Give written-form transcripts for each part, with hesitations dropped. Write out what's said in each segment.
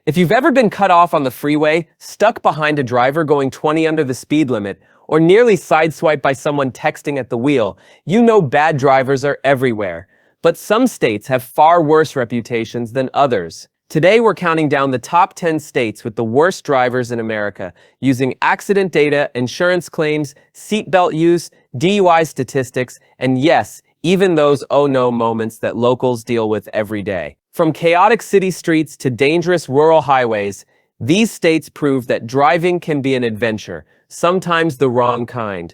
If you've ever been cut off on the freeway, stuck behind a driver going 20 under the speed limit, or nearly sideswiped by someone texting at the wheel, you know bad drivers are everywhere. But some states have far worse reputations than others. Today we're counting down the top 10 states with the worst drivers in America, using accident data, insurance claims, seatbelt use, DUI statistics, and yes, even those oh no moments that locals deal with every day. From chaotic city streets to dangerous rural highways, these states prove that driving can be an adventure, sometimes the wrong kind.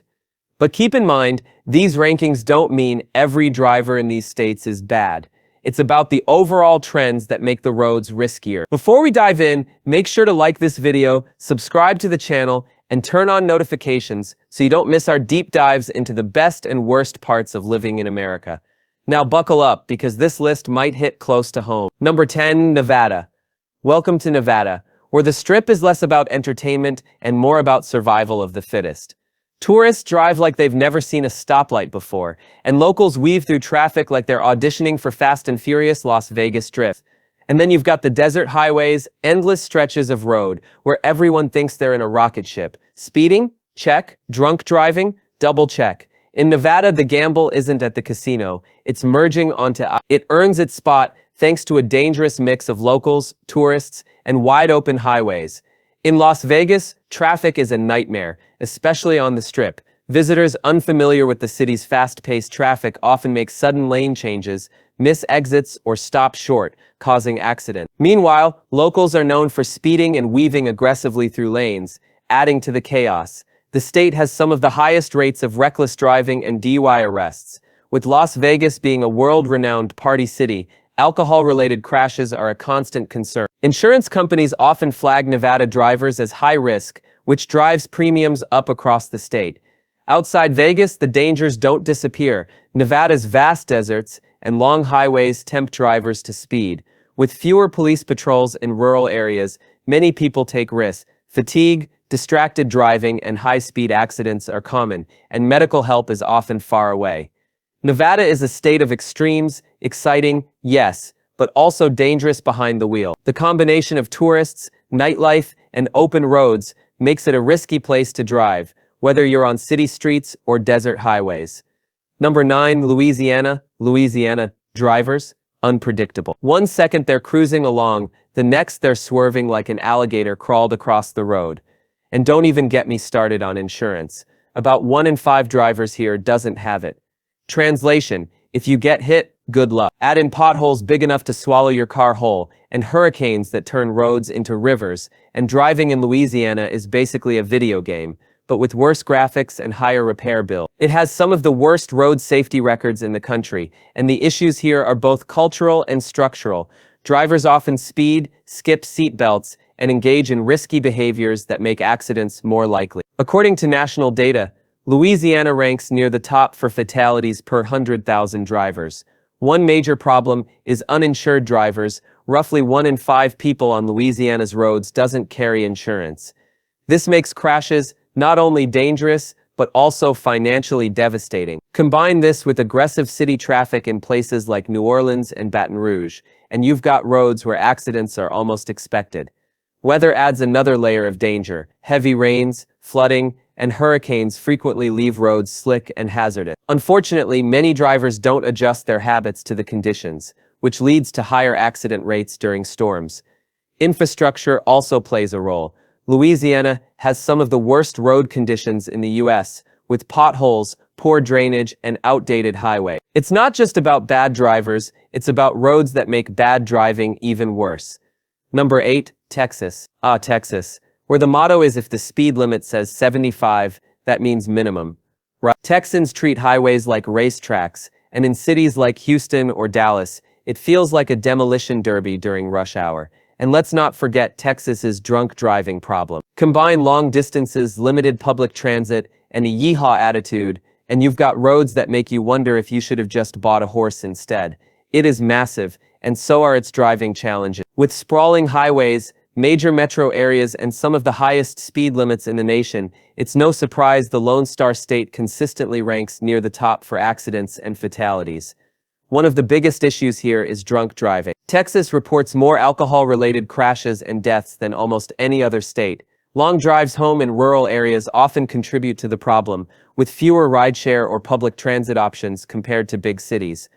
But keep in mind, these rankings don't mean every driver in these states is bad. It's about the overall trends that make the roads riskier. Before we dive in, make sure to like this video, subscribe to the channel, and turn on notifications so you don't miss our deep dives into the best and worst parts of living in America. Now buckle up, because this list might hit close to home. Number 10, Nevada. Welcome to Nevada, where the Strip is less about entertainment and more about survival of the fittest. Tourists drive like they've never seen a stoplight before, and locals weave through traffic like they're auditioning for Fast and Furious Las Vegas Drift. And then you've got the desert highways, endless stretches of road, where everyone thinks they're in a rocket ship. Speeding? Check. Drunk driving? Double check. In Nevada, the gamble isn't at the casino, it's merging onto it earns its spot thanks to a dangerous mix of locals, tourists, and wide-open highways. In Las Vegas, traffic is a nightmare, especially on the Strip. Visitors unfamiliar with the city's fast-paced traffic often make sudden lane changes, miss exits, or stop short, causing accidents. Meanwhile, locals are known for speeding and weaving aggressively through lanes, adding to the chaos. The state has some of the highest rates of reckless driving and DUI arrests. With Las Vegas being a world-renowned party city, alcohol-related crashes are a constant concern. Insurance companies often flag Nevada drivers as high risk, which drives premiums up across the state. Outside Vegas, the dangers don't disappear. Nevada's vast deserts and long highways tempt drivers to speed. With fewer police patrols in rural areas, many people take risks. Fatigue, distracted driving, and high-speed accidents are common, and medical help is often far away. Nevada is a state of extremes, exciting, yes, but also dangerous behind the wheel. The combination of tourists, nightlife, and open roads makes it a risky place to drive, whether you're on city streets or desert highways. Number 9, Louisiana. Louisiana drivers, unpredictable. 1 second they're cruising along, the next they're swerving like an alligator crawled across the road. And don't even get me started on insurance. About 1 in 5 drivers here doesn't have it. Translation: if you get hit, good luck. Add in potholes big enough to swallow your car whole, and hurricanes that turn roads into rivers, and driving in Louisiana is basically a video game, but with worse graphics and higher repair bill. It has some of the worst road safety records in the country, and the issues here are both cultural and structural. Drivers often speed, skip seatbelts, and engage in risky behaviors that make accidents more likely. According to national data, Louisiana ranks near the top for fatalities per 100,000 drivers. One major problem is uninsured drivers. Roughly 1 in 5 people on Louisiana's roads doesn't carry insurance. This makes crashes not only dangerous, but also financially devastating. Combine this with aggressive city traffic in places like New Orleans and Baton Rouge, and you've got roads where accidents are almost expected. Weather adds another layer of danger. Heavy rains, flooding, and hurricanes frequently leave roads slick and hazardous. Unfortunately, many drivers don't adjust their habits to the conditions, which leads to higher accident rates during storms. Infrastructure also plays a role. Louisiana has some of the worst road conditions in the U.S., with potholes, poor drainage, and outdated highway. It's not just about bad drivers, it's about roads that make bad driving even worse. Number 8, Texas. Texas, where the motto is if the speed limit says 75, that means minimum. Right? Texans treat highways like racetracks, and in cities like Houston or Dallas, it feels like a demolition derby during rush hour. And let's not forget Texas's drunk driving problem. Combine long distances, limited public transit, and a yeehaw attitude, and you've got roads that make you wonder if you should have just bought a horse instead. It is massive, and so are its driving challenges. With sprawling highways, major metro areas, and some of the highest speed limits in the nation, it's no surprise the Lone Star State consistently ranks near the top for accidents and fatalities. One of the biggest issues here is drunk driving. Texas reports more alcohol-related crashes and deaths than almost any other state. Long drives home in rural areas often contribute to the problem, with fewer rideshare or public transit options compared to big cities.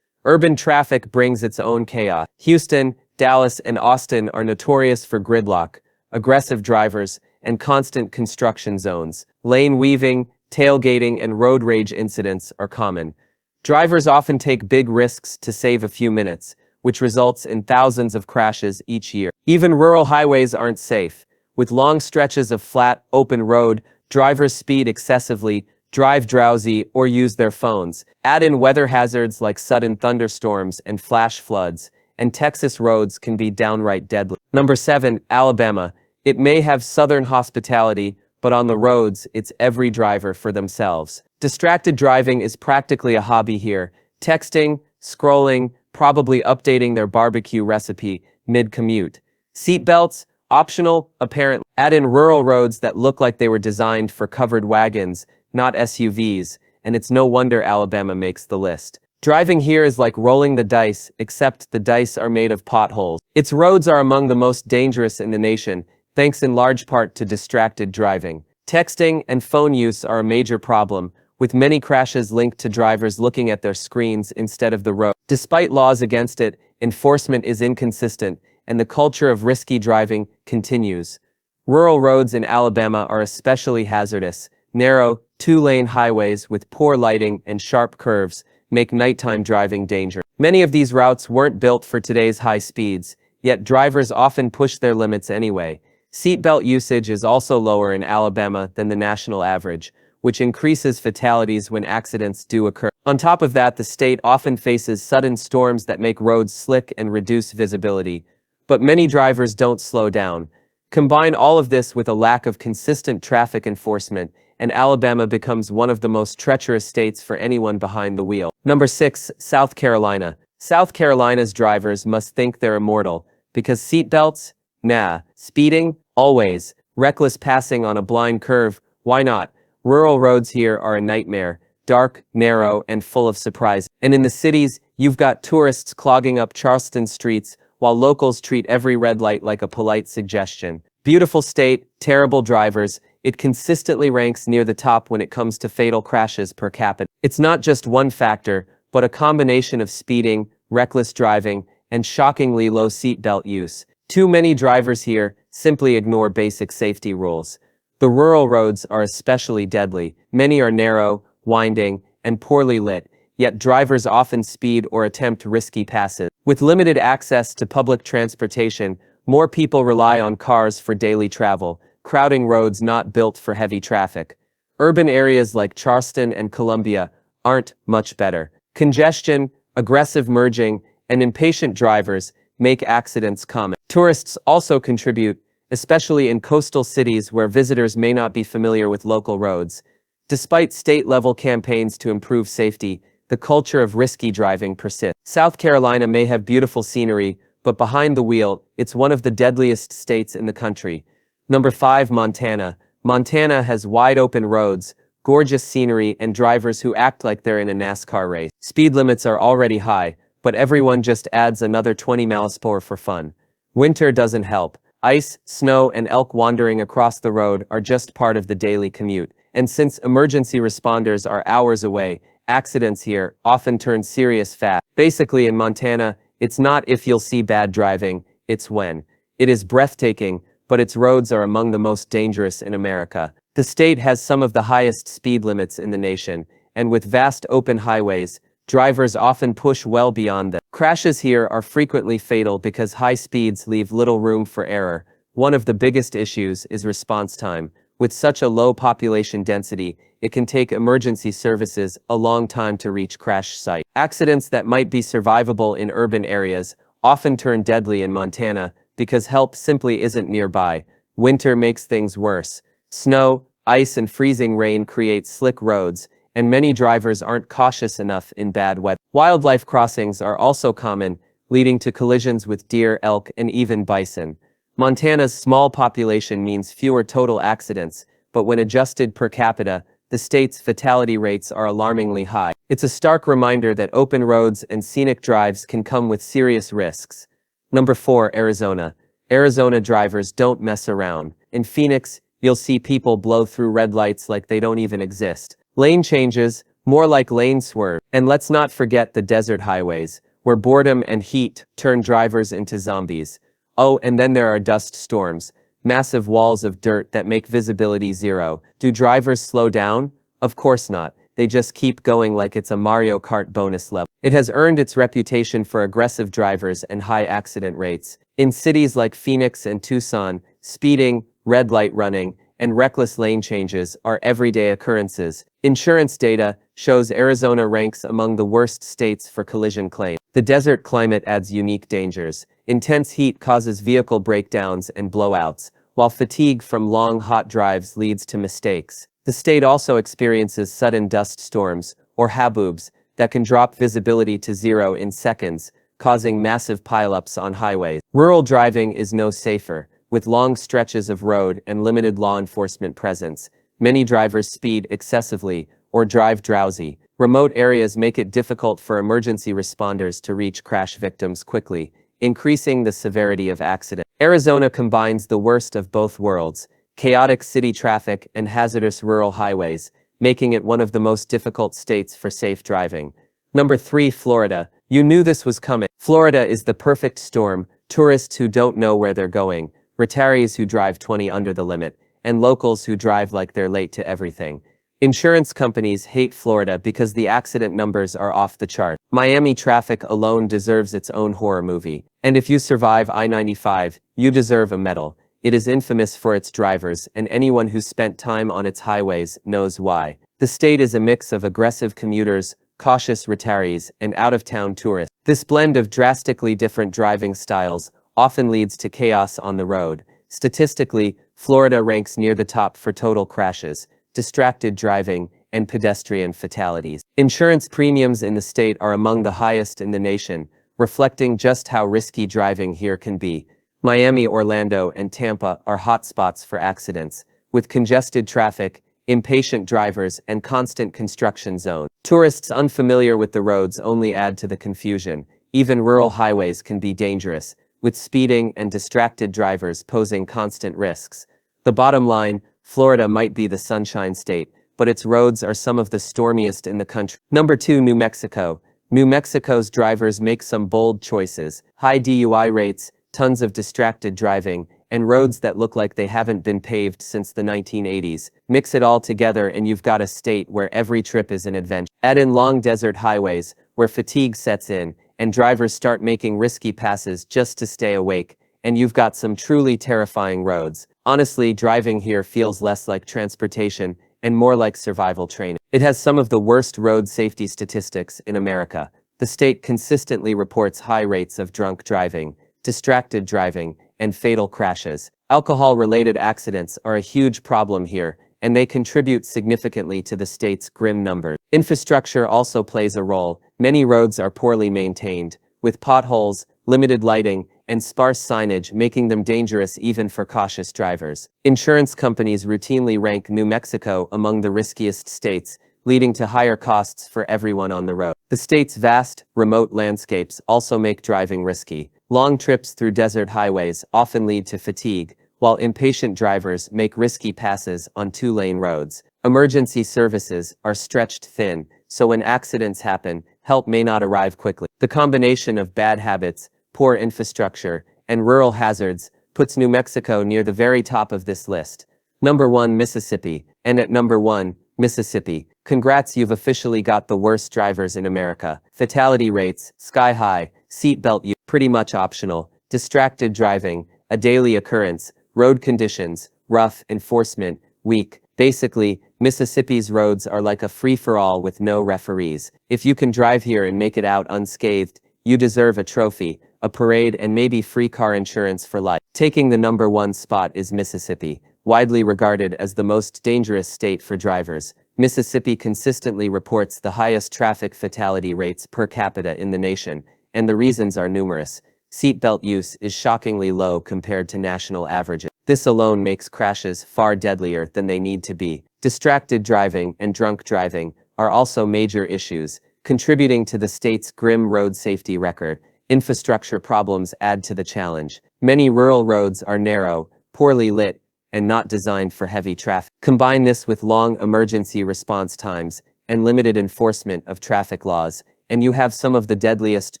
Urban traffic brings its own chaos. Houston, Dallas, and Austin are notorious for gridlock, aggressive drivers, and constant construction zones. Lane weaving, tailgating, and road rage incidents are common. Drivers often take big risks to save a few minutes, which results in thousands of crashes each year. Even rural highways aren't safe. With long stretches of flat, open road, drivers speed excessively, drive drowsy, or use their phones. Add in weather hazards like sudden thunderstorms and flash floods, and Texas roads can be downright deadly. Number 7, Alabama. It may have southern hospitality, but on the roads, it's every driver for themselves. Distracted driving is practically a hobby here. Texting, scrolling, probably updating their barbecue recipe mid-commute. Seatbelts, optional, apparently. Add in rural roads that look like they were designed for covered wagons, not SUVs, and it's no wonder Alabama makes the list. Driving here is like rolling the dice, except the dice are made of potholes. Its roads are among the most dangerous in the nation, thanks in large part to distracted driving. Texting and phone use are a major problem, with many crashes linked to drivers looking at their screens instead of the road. Despite laws against it, enforcement is inconsistent, and the culture of risky driving continues. Rural roads in Alabama are especially hazardous. Narrow, two-lane highways with poor lighting and sharp curves make nighttime driving dangerous. Many of these routes weren't built for today's high speeds, yet drivers often push their limits anyway. Seatbelt usage is also lower in Alabama than the national average, which increases fatalities when accidents do occur. On top of that, the state often faces sudden storms that make roads slick and reduce visibility. But many drivers don't slow down. Combine all of this with a lack of consistent traffic enforcement, and Alabama becomes one of the most treacherous states for anyone behind the wheel. Number 6, South Carolina. South Carolina's drivers must think they're immortal, because seatbelts? Nah. Speeding? Always. Reckless passing on a blind curve? Why not? Rural roads here are a nightmare, dark, narrow, and full of surprises. And in the cities, you've got tourists clogging up Charleston streets, while locals treat every red light like a polite suggestion. Beautiful state, terrible drivers, it consistently ranks near the top when it comes to fatal crashes per capita. It's not just one factor, but a combination of speeding, reckless driving, and shockingly low seatbelt use. Too many drivers here simply ignore basic safety rules. The rural roads are especially deadly. Many are narrow, winding, and poorly lit, yet drivers often speed or attempt risky passes. With limited access to public transportation, more people rely on cars for daily travel, crowding roads not built for heavy traffic. Urban areas like Charleston and Columbia aren't much better. Congestion, aggressive merging, and impatient drivers make accidents common. Tourists also contribute, especially in coastal cities where visitors may not be familiar with local roads. Despite state-level campaigns to improve safety, the culture of risky driving persists. South Carolina may have beautiful scenery, but behind the wheel, it's one of the deadliest states in the country. Number 5, Montana. Montana has wide-open roads, gorgeous scenery, and drivers who act like they're in a NASCAR race. Speed limits are already high, but everyone just adds another 20 mph for fun. Winter doesn't help. Ice, snow, and elk wandering across the road are just part of the daily commute. And since emergency responders are hours away, accidents here often turn serious fast. Basically, in Montana, it's not if you'll see bad driving, it's when. It is breathtaking, but its roads are among the most dangerous in America. The state has some of the highest speed limits in the nation, and with vast open highways, drivers often push well beyond them. Crashes here are frequently fatal because high speeds leave little room for error. One of the biggest issues is response time. With such a low population density, it can take emergency services a long time to reach crash site. Accidents that might be survivable in urban areas often turn deadly in Montana because help simply isn't nearby. Winter makes things worse. Snow, ice, and freezing rain create slick roads, and many drivers aren't cautious enough in bad weather. Wildlife crossings are also common, leading to collisions with deer, elk, and even bison. Montana's small population means fewer total accidents, but when adjusted per capita, the state's fatality rates are alarmingly high. It's a stark reminder that open roads and scenic drives can come with serious risks. Number 4, Arizona. Arizona drivers don't mess around. In Phoenix, you'll see people blow through red lights like they don't even exist. Lane changes, more like lane swerve. And let's not forget the desert highways, where boredom and heat turn drivers into zombies. Oh, and then there are dust storms, massive walls of dirt that make visibility zero. Do drivers slow down? Of course not. They just keep going like it's a Mario Kart bonus level. It has earned its reputation for aggressive drivers and high accident rates. In cities like Phoenix and Tucson, speeding, red light running, and reckless lane changes are everyday occurrences. Insurance data shows Arizona ranks among the worst states for collision claims. The desert climate adds unique dangers. Intense heat causes vehicle breakdowns and blowouts, while fatigue from long hot drives leads to mistakes. The state also experiences sudden dust storms, or haboobs, that can drop visibility to zero in seconds, causing massive pileups on highways. Rural driving is no safer. With long stretches of road and limited law enforcement presence, many drivers speed excessively or drive drowsy. Remote areas make it difficult for emergency responders to reach crash victims quickly, increasing the severity of accidents. Arizona combines the worst of both worlds, chaotic city traffic and hazardous rural highways, making it one of the most difficult states for safe driving. Number 3, Florida. You knew this was coming. Florida is the perfect storm: tourists who don't know where they're going, retirees who drive 20 under the limit, and locals who drive like they're late to everything. Insurance companies hate Florida because the accident numbers are off the chart. Miami traffic alone deserves its own horror movie. And if you survive I-95, you deserve a medal. It is infamous for its drivers, and anyone who's spent time on its highways knows why. The state is a mix of aggressive commuters, cautious retirees, and out-of-town tourists. This blend of drastically different driving styles often leads to chaos on the road. Statistically, Florida ranks near the top for total crashes, distracted driving, and pedestrian fatalities. Insurance premiums in the state are among the highest in the nation, reflecting just how risky driving here can be. Miami, Orlando, and Tampa are hotspots for accidents, with congested traffic, impatient drivers, and constant construction zones. Tourists unfamiliar with the roads only add to the confusion. Even rural highways can be dangerous, with speeding and distracted drivers posing constant risks. The bottom line: Florida might be the Sunshine State, but its roads are some of the stormiest in the country. Number 2, New Mexico. New Mexico's drivers make some bold choices: high DUI rates, tons of distracted driving, and roads that look like they haven't been paved since the 1980s. Mix it all together and you've got a state where every trip is an adventure. Add in long desert highways, where fatigue sets in, and drivers start making risky passes just to stay awake, and you've got some truly terrifying roads. Honestly, driving here feels less like transportation and more like survival training. It has some of the worst road safety statistics in America. The state consistently reports high rates of drunk driving, distracted driving, and fatal crashes. Alcohol-related accidents are a huge problem here, and they contribute significantly to the state's grim numbers. Infrastructure also plays a role. Many roads are poorly maintained, with potholes, limited lighting, and sparse signage making them dangerous even for cautious drivers. Insurance companies routinely rank New Mexico among the riskiest states, leading to higher costs for everyone on the road. The state's vast, remote landscapes also make driving risky. Long trips through desert highways often lead to fatigue, while impatient drivers make risky passes on two-lane roads. Emergency services are stretched thin, so when accidents happen, help may not arrive quickly. The combination of bad habits, poor infrastructure, and rural hazards puts New Mexico near the very top of this list. Number 1, Mississippi. And at number 1, Mississippi. Congrats, you've officially got the worst drivers in America. Fatality rates, sky high, seatbelt use, pretty much optional, distracted driving, a daily occurrence, road conditions, rough, enforcement, weak. Basically, Mississippi's roads are like a free-for-all with no referees. If you can drive here and make it out unscathed, you deserve a trophy, a parade, and maybe free car insurance for life. Taking the number 1 spot is Mississippi. Widely regarded as the most dangerous state for drivers, Mississippi consistently reports the highest traffic fatality rates per capita in the nation, and the reasons are numerous. Seatbelt use is shockingly low compared to national averages. This alone makes crashes far deadlier than they need to be. Distracted driving and drunk driving are also major issues, contributing to the state's grim road safety record. Infrastructure problems add to the challenge. Many rural roads are narrow, poorly lit, and not designed for heavy traffic. Combine this with long emergency response times and limited enforcement of traffic laws, and you have some of the deadliest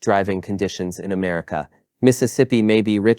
driving conditions in America. Mississippi may be rich